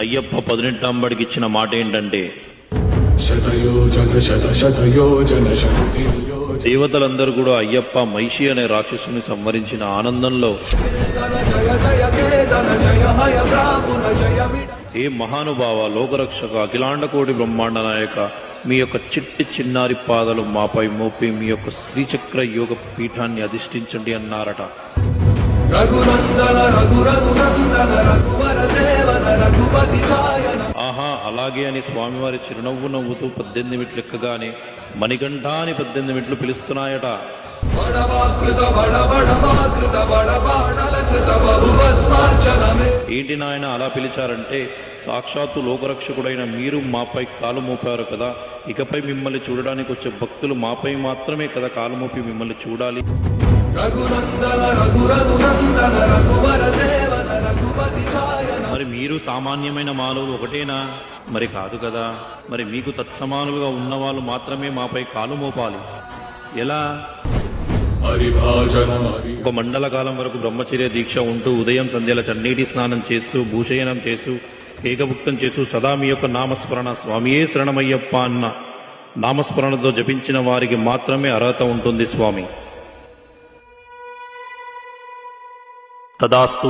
అయ్యప్ప 18 ఇచ్చిన మాట ఏంటంటే, దేవతలందరూ కూడా అయ్యప్ప మహిషి అనే రాక్షసుని సంహరించిన ఆనందంలో, ఏ మహానుభావ, లోకరక్షక, అఖిలాండ కోటి బ్రహ్మాండ నాయక, మీ యొక్క చిట్టి చిన్నారి పాదలు మాపై మోపి మీ యొక్క శ్రీచక్ర యోగ పీఠాన్ని అధిష్ఠించండి అన్నారట. ఆహా, అలాగే అని స్వామివారి చిరునవ్వు నవ్వుతూ 18 మెట్లు ఎక్కగానే మణికంఠ అని 18 మెట్లు పిలుస్తున్నాయట. ఏంటి నాయన అలా పిలిచారంటే, సాక్షాత్తు లోకరక్షకుడైన మీరు మాపై కాలు మోపారు కదా, ఇకపై మిమ్మల్ని చూడడానికి వచ్చే భక్తులు మాపై మాత్రమే కదా కాలు మోపి మిమ్మల్ని చూడాలి. మరి మీరు సామాన్యమైన మానవులు ఒకటేనా? మరి కాదు కదా. మరి మీకు తత్సమానులుగా ఉన్నవాళ్ళు మాత్రమే మాపై కాలు మోపాలి. ఎలా? ఒక మండల కాలం వరకు బ్రహ్మచర్య దీక్ష ఉంటూ ఉదయం సంధ్యల చన్నీటి స్నానం చేస్తూ భూషయనం చేస్తూ ఏకభుక్తం చేస్తూ సదా మీ యొక్క నామస్మరణ, స్వామియే శరణమయ్యప్ప అన్న నామస్మరణతో జపించిన వారికి మాత్రమే అర్హత ఉంటుంది స్వామి. తదాస్తు.